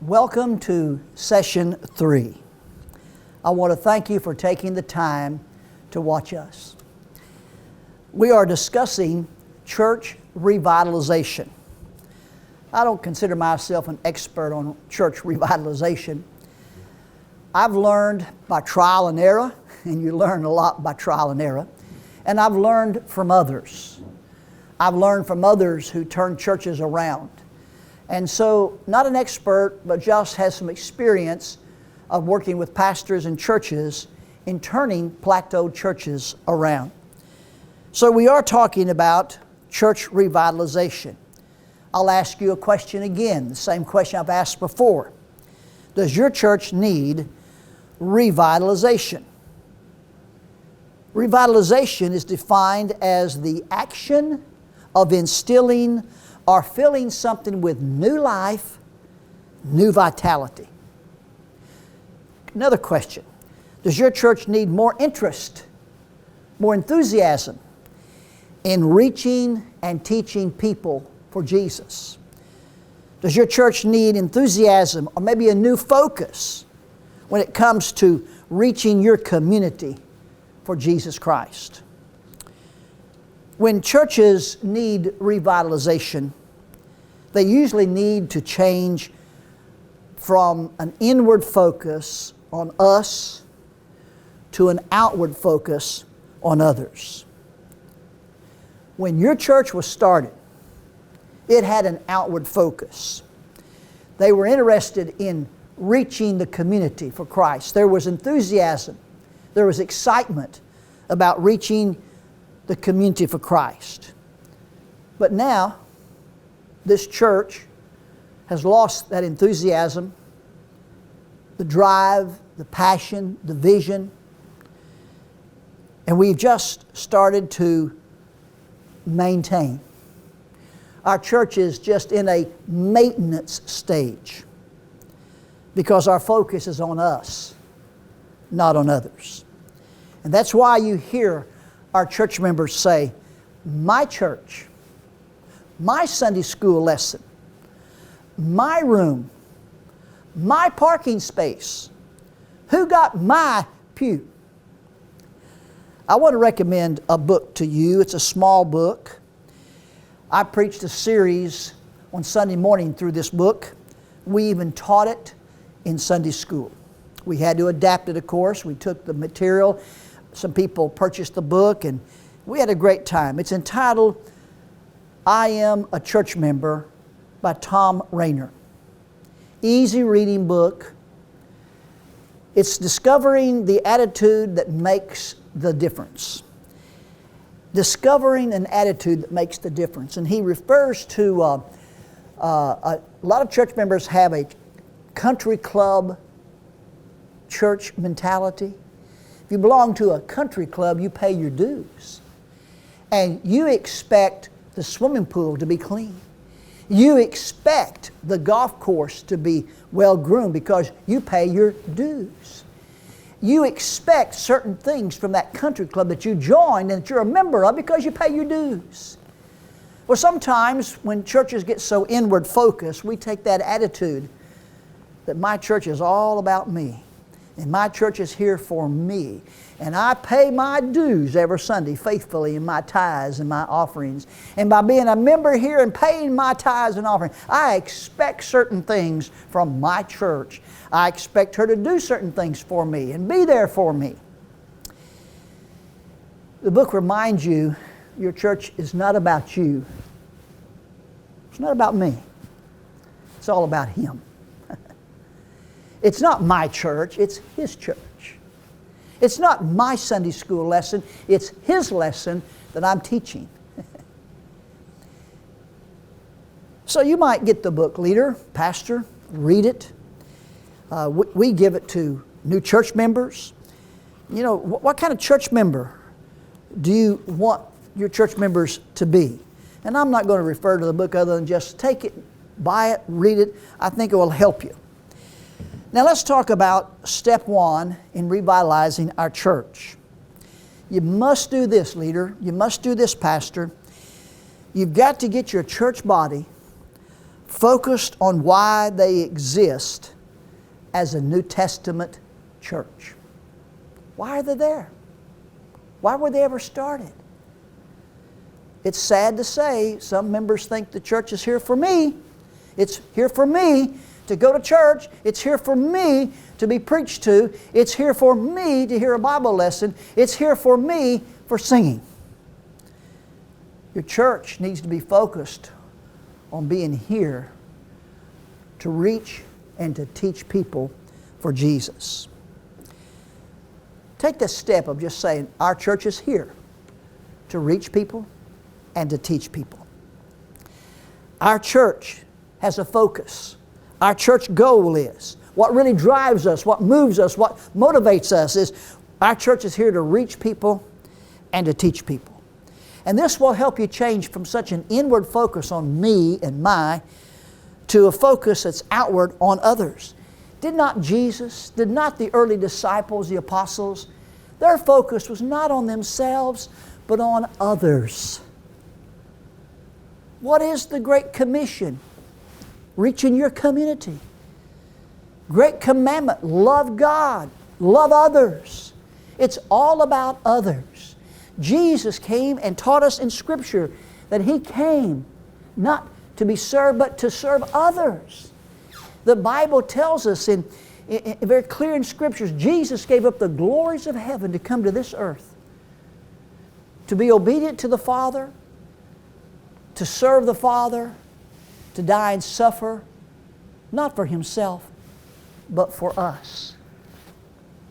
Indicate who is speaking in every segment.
Speaker 1: Welcome to Session 3. I want to thank you for taking the time to watch us. We are discussing church revitalization. I don't consider myself an expert on church revitalization. I've learned by trial and error, and you learn a lot by trial and error, and I've learned from others. I've learned from others who turned churches around. And so, not an expert, but just has some experience of working with pastors and churches in turning plateaued churches around. So we are talking about church revitalization. I'll ask you a question again, the same question I've asked before. Does your church need revitalization? Revitalization is defined as the action of instilling or filling something with new life, new vitality. Another question. Does your church need more interest, more enthusiasm in reaching and teaching people for Jesus? Does your church need enthusiasm or maybe a new focus when it comes to reaching your community for Jesus Christ? When churches need revitalization, they usually need to change from an inward focus on us to an outward focus on others. When your church was started, it had an outward focus. They were interested in reaching the community for Christ. There was enthusiasm. There was excitement about reaching the community for Christ. But now, this church has lost that enthusiasm, the drive, the passion, the vision, and we've just started to maintain. Our church is just in a maintenance stage because our focus is on us, not on others. And that's why you hear our church members say, my church, my Sunday school lesson, my room, my parking space, who got my pew? I want to recommend a book to you. It's a small book. I preached a series on Sunday morning through this book. We even taught it in Sunday school. We had to adapt it, of course. We took the material. Some people purchased the book, and we had a great time. It's entitled, I Am a Church Member by Tom Rainer. Easy reading book. It's discovering the attitude that makes the difference. Discovering an attitude that makes the difference. And he refers to, a lot of church members have a country club church mentality. If you belong to a country club, you pay your dues. And you expect the swimming pool to be clean. You expect the golf course to be well groomed because you pay your dues. You expect certain things from that country club that you joined and that you're a member of because you pay your dues. Well, sometimes when churches get so inward focused, we take that attitude that my church is all about me. And my church is here for me. And I pay my dues every Sunday faithfully in my tithes and my offerings. And by being a member here and paying my tithes and offerings, I expect certain things from my church. I expect her to do certain things for me and be there for me. The book reminds you your church is not about you. It's not about me. It's all about Him. It's not my church, it's His church. It's not my Sunday school lesson, it's His lesson that I'm teaching. So you might get the book, leader, pastor, read it. We give it to new church members. You know, what kind of church member do you want your church members to be? And I'm not going to refer to the book other than just take it, buy it, read it. I think it will help you. Now let's talk about step one in revitalizing our church. You must do this, leader. You must do this, pastor. You've got to get your church body focused on why they exist as a New Testament church. Why are they there? Why were they ever started? It's sad to say some members think the church is here for me. It's here for me to go to church. It's here for me to be preached to. It's here for me to hear a Bible lesson. It's here for me for singing. Your church needs to be focused on being here to reach and to teach people for Jesus. Take this step of just saying, our church is here to reach people and to teach people. Our church has a focus. Our church goal is, what really drives us, what moves us, what motivates us is our church is here to reach people and to teach people. And this will help you change from such an inward focus on me and my to a focus that's outward on others. Did not Jesus, did not the early disciples, the apostles, their focus was not on themselves, but on others. What is the Great Commission? Reaching your community. Great commandment, love God, love others. It's all about others. Jesus came and taught us in Scripture that He came not to be served, but to serve others. The Bible tells us in very clear in Scriptures, Jesus gave up the glories of heaven to come to this earth, to be obedient to the Father, to serve the Father, to die and suffer, not for Himself, but for us.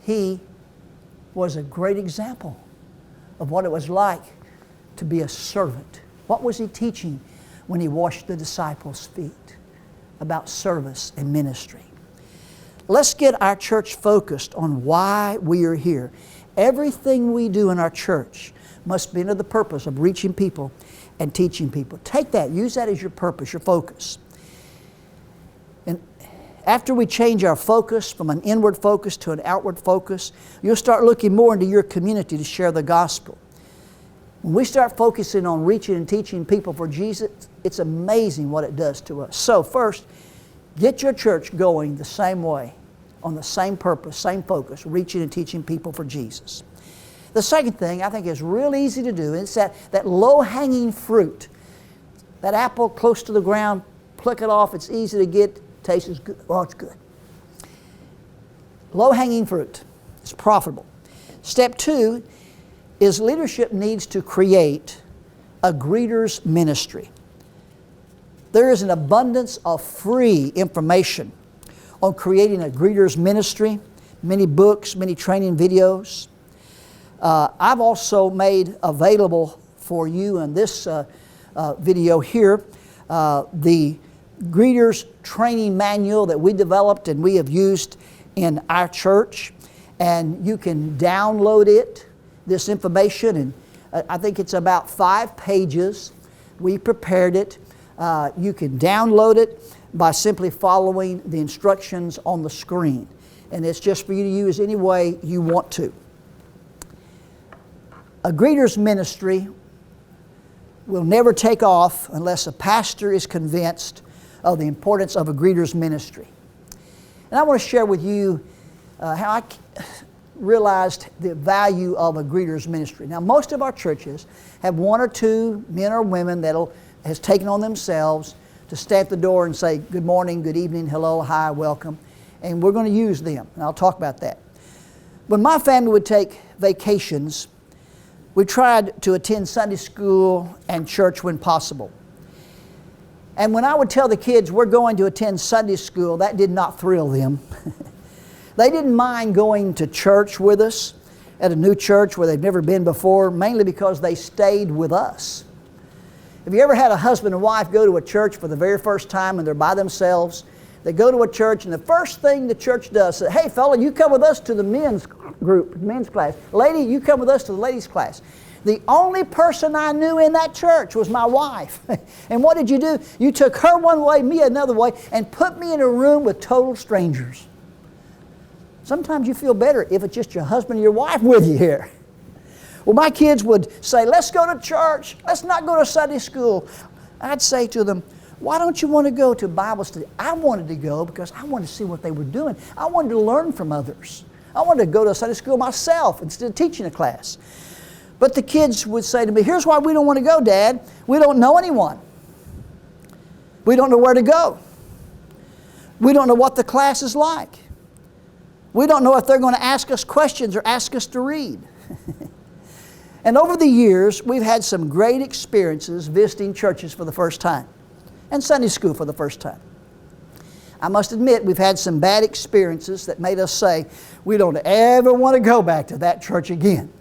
Speaker 1: He was a great example of what it was like to be a servant. What was He teaching when He washed the disciples' feet? About service and ministry. Let's get our church focused on why we are here. Everything we do in our church must be under the purpose of reaching people and teaching people. Take that, use that as your purpose, your focus. And after we change our focus from an inward focus to an outward focus, you'll start looking more into your community to share the gospel. When we start focusing on reaching and teaching people for Jesus, it's amazing what it does to us. So first, get your church going the same way, on the same purpose, same focus, reaching and teaching people for Jesus. The second thing I think is real easy to do, it's that low-hanging fruit. That apple close to the ground, pluck it off, it's easy to get, tastes good. Oh, it's good. Low-hanging fruit. It's profitable. Step 2 is leadership needs to create a greeter's ministry. There is an abundance of free information on creating a greeter's ministry, many books, many training videos. I've also made available for you in this video here the greeter's training manual that we developed and we have used in our church. And you can download it, this information, and I think it's about 5 pages. We prepared it. You can download it by simply following the instructions on the screen. And it's just for you to use any way you want to. A greeter's ministry will never take off unless a pastor is convinced of the importance of a greeter's ministry. And I want to share with you how I realized the value of a greeter's ministry. Now, most of our churches have 1 or 2 men or women that has taken on themselves to stay at the door and say, good morning, good evening, hello, hi, welcome. And we're going to use them, and I'll talk about that. When my family would take vacations, we tried to attend Sunday school and church when possible. And when I would tell the kids we're going to attend Sunday school, that did not thrill them. They didn't mind going to church with us at a new church where they've never been before, mainly because they stayed with us. Have you ever had a husband and wife go to a church for the very first time and they're by themselves? They go to a church and the first thing the church does is, hey fella, you come with us to the men's group, men's class. Lady, you come with us to the ladies' class. The only person I knew in that church was my wife. And what did you do? You took her one way, me another way, and put me in a room with total strangers. Sometimes you feel better if it's just your husband and your wife with you here. Well, my kids would say, let's go to church. Let's not go to Sunday school. I'd say to them, Why don't you want to go to Bible study? I wanted to go because I wanted to see what they were doing. I wanted to learn from others. I wanted to go to Sunday school myself instead of teaching a class. But the kids would say to me, here's why we don't want to go, Dad. We don't know anyone. We don't know where to go. We don't know what the class is like. We don't know if they're going to ask us questions or ask us to read. And over the years, we've had some great experiences visiting churches for the first time and Sunday school for the first time. I must admit, we've had some bad experiences that made us say, we don't ever want to go back to that church again.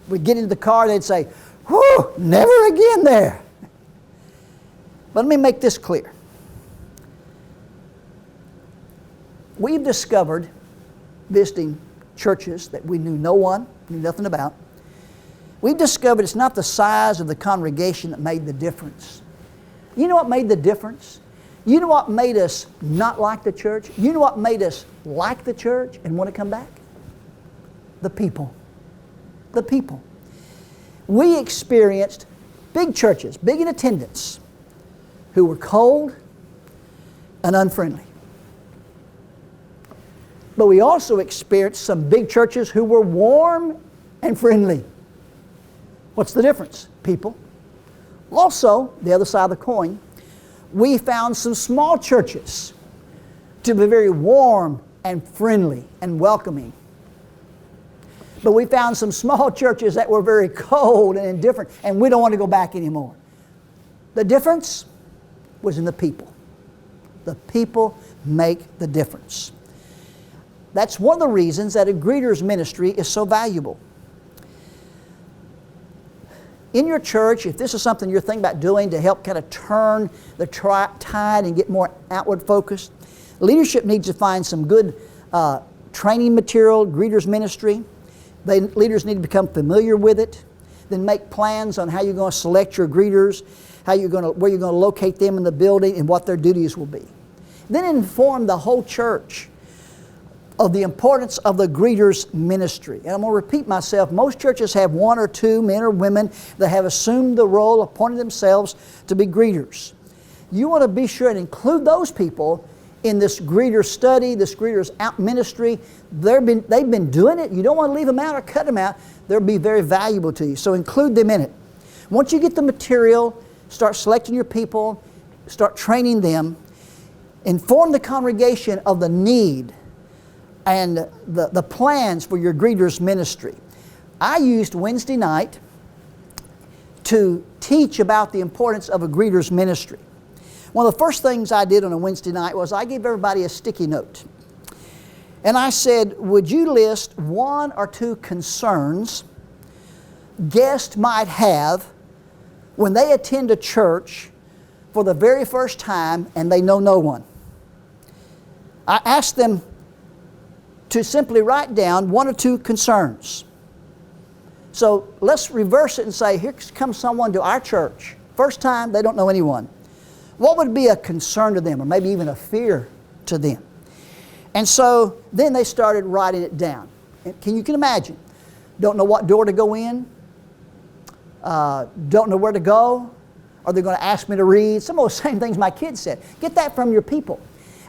Speaker 1: We'd get into the car, they'd say, whew, never again there. But let me make this clear. We've discovered, visiting churches that we knew no one, knew nothing about, we've discovered it's not the size of the congregation that made the difference. You know what made the difference? You know what made us not like the church? You know what made us like the church and want to come back? The people. The people. We experienced big churches, big in attendance, who were cold and unfriendly. But we also experienced some big churches who were warm and friendly. What's the difference? People. Also, the other side of the coin, we found some small churches to be very warm and friendly and welcoming. But we found some small churches that were very cold and indifferent, and we don't want to go back anymore. The difference was in the people. The people make the difference. That's one of the reasons that a greeter's ministry is so valuable. In your church, if this is something you're thinking about doing to help kind of turn the tide and get more outward focused, leadership needs to find some good training material, greeter's ministry. Leaders need to become familiar with it. Then make plans on how you're going to select your greeters, where you're going to locate them in the building, and what their duties will be. Then inform the whole church of the importance of the greeter's ministry. And I'm going to repeat myself. Most churches have one or two men or women that have assumed the role, appointed themselves to be greeters. You want to be sure and include those people in this greeter study, this greeter's out ministry. They've been doing it. You don't want to leave them out or cut them out. They'll be very valuable to you. So include them in it. Once you get the material, start selecting your people, start training them, inform the congregation of the need and the plans for your greeter's ministry. I used Wednesday night to teach about the importance of a greeter's ministry. One of the first things I did on a Wednesday night was I gave everybody a sticky note. And I said, would you list one or two concerns guests might have when they attend a church for the very first time and they know no one? I asked them to simply write down one or two concerns. So let's reverse it and say, here comes someone to our church. First time, they don't know anyone. What would be a concern to them, or maybe even a fear to them? And so then they started writing it down. You can imagine. Don't know what door to go in. Don't know where to go. Are they going to ask me to read? Some of those same things my kids said. Get that from your people.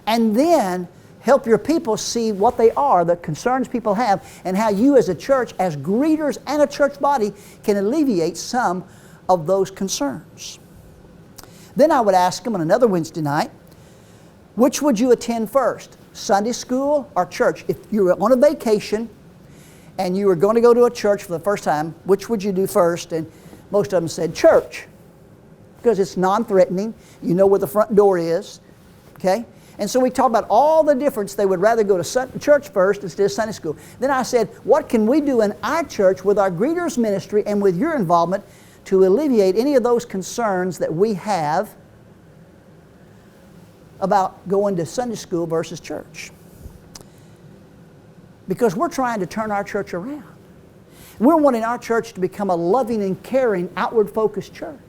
Speaker 1: And then help your people see what they are, the concerns people have, and how you as a church, as greeters and a church body, can alleviate some of those concerns. Then I would ask them on another Wednesday night, which would you attend first, Sunday school or church? If you were on a vacation and you were going to go to a church for the first time, which would you do first? And most of them said church, because it's non-threatening. You know where the front door is, okay? And so we talked about all the difference. They would rather go to church first instead of Sunday school. Then I said, what can we do in our church with our greeters ministry and with your involvement to alleviate any of those concerns that we have about going to Sunday school versus church? Because we're trying to turn our church around. We're wanting our church to become a loving and caring, outward-focused church.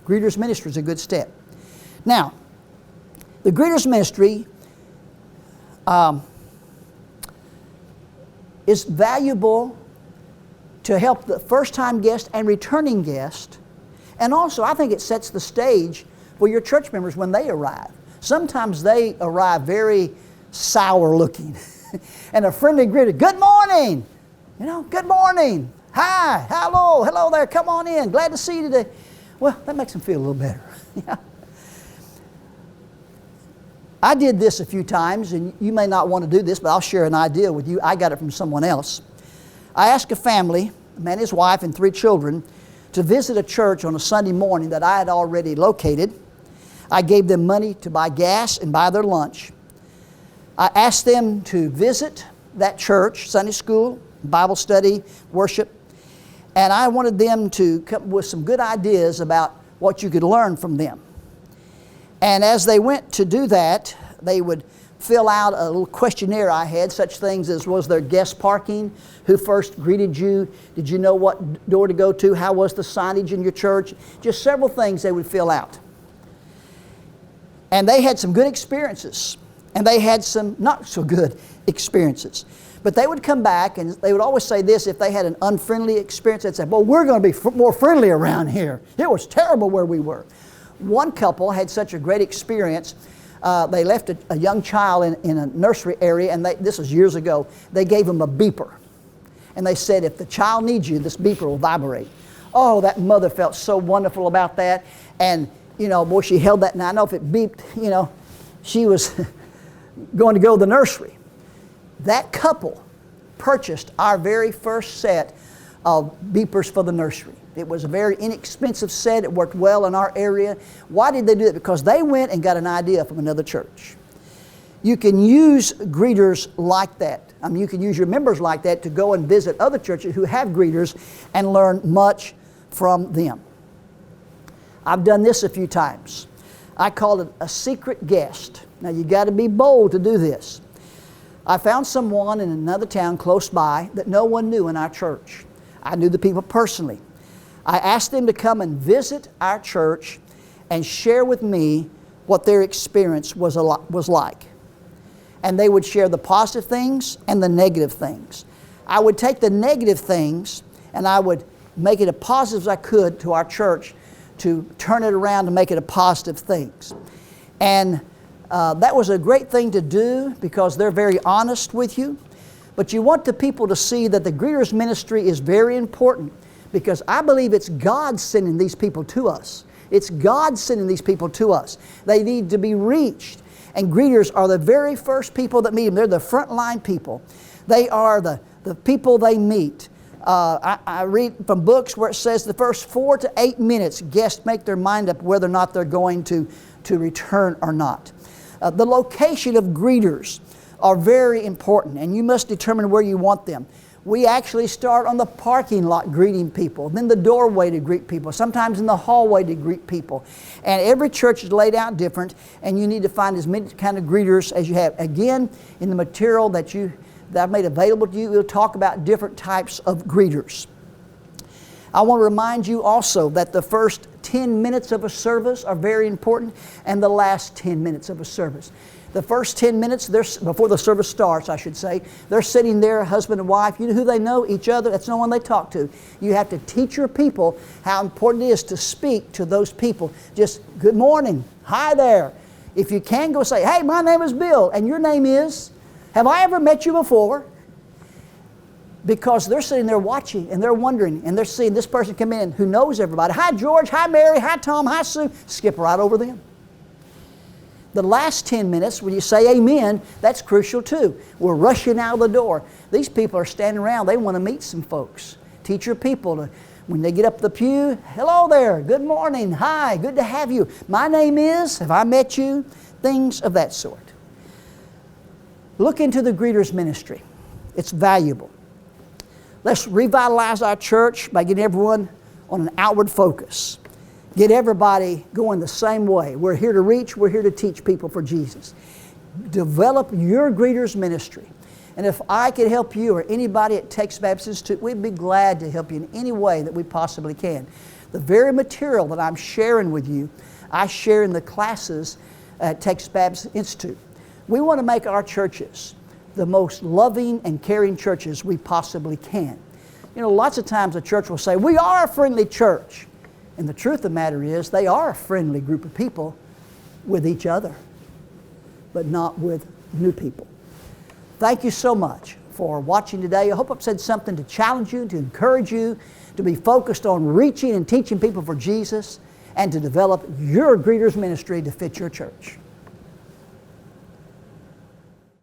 Speaker 1: Greeters ministry is a good step. Now, the greeters ministry is valuable to help the first-time guest and returning guest. And also, I think it sets the stage Well, your church members, when they arrive, sometimes they arrive very sour looking. And a friendly greeting, good morning, good morning, hi, hello there, come on in, glad to see you today. Well, that makes them feel a little better. I did this a few times, and you may not want to do this, but I'll share an idea with you. I got it from someone else. I asked a family, a man, his wife, and 3 children, to visit a church on a Sunday morning that I had already located. I gave them money to buy gas and buy their lunch. I asked them to visit that church, Sunday school, Bible study, worship, and I wanted them to come up with some good ideas about what you could learn from them. And as they went to do that, they would fill out a little questionnaire I had, such things as, was there guest parking? Who first greeted you? Did you know what door to go to? How was the signage in your church? Just several things they would fill out. And they had some good experiences, and they had some not so good experiences. But they would come back, and they would always say this: if they had an unfriendly experience, they'd say, well, we're going to be more friendly around here. It was terrible where we were. One couple had such a great experience. They left a young child in a nursery area, and this was years ago. They gave him a beeper. And they said, if the child needs you, this beeper will vibrate. Oh, that mother felt so wonderful about that. And, boy, she held that. Now, I know if it beeped, she was going to go to the nursery. That couple purchased our very first set of beepers for the nursery. It was a very inexpensive set. It worked well in our area. Why did they do it? Because they went and got an idea from another church. You can use greeters like that. You can use your members like that to go and visit other churches who have greeters and learn much from them. I've done this a few times. I call it a secret guest. Now, you got to be bold to do this. I found someone in another town close by that no one knew in our church. I knew the people personally. I asked them to come and visit our church and share with me what their experience was like. And they would share the positive things and the negative things. I would take the negative things and I would make it as positive as I could to our church to turn it around to make it a positive things. And that was a great thing to do because they're very honest with you. But you want the people to see that the greeters ministry is very important, because I believe it's God sending these people to us. It's God sending these people to us. They need to be reached. And greeters are the very first people that meet them. They're the frontline people. They are the people they meet. I read from books where it says the first 4 to 8 minutes, guests make their mind up whether or not they're going to return or not. The location of greeters are very important, and you must determine where you want them. We actually start on the parking lot greeting people, then the doorway to greet people, sometimes in the hallway to greet people. And every church is laid out different, and you need to find as many kind of greeters as you have. Again, in the material that I've made available to you, we'll talk about different types of greeters. I want to remind you also that the first 10 minutes of a service are very important, and the last 10 minutes of a service. The first 10 minutes, before the service starts, I should say, they're sitting there, husband and wife. You know who they know? Each other. That's no one they talk to. You have to teach your people how important it is to speak to those people. Just, good morning, hi there. If you can, go say, hey, my name is Bill, and your name is? Have I ever met you before? Because they're sitting there watching, and they're wondering, and they're seeing this person come in who knows everybody. Hi, George. Hi, Mary. Hi, Tom. Hi, Sue. Skip right over them. The last 10 minutes, when you say amen, that's crucial too. We're rushing out of the door. These people are standing around. They want to meet some folks. Teach your people to, when they get up the pew, hello there, good morning, hi, good to have you. My name is, have I met you? Things of that sort. Look into the greeters ministry. It's valuable. Let's revitalize our church by getting everyone on an outward focus. Get everybody going the same way. We're here to reach, we're here to teach people for Jesus. Develop your greeters ministry. And if I could help you or anybody at Texas Baptist Institute, we'd be glad to help you in any way that we possibly can. The very material that I'm sharing with you, I share in the classes at Texas Baptist Institute. We want to make our churches the most loving and caring churches we possibly can. You know, lots of times a church will say, we are a friendly church. And the truth of the matter is, they are a friendly group of people with each other, but not with new people. Thank you so much for watching today. I hope I've said something to challenge you, to encourage you, to be focused on reaching and teaching people for Jesus, and to develop your greeters ministry to fit your church.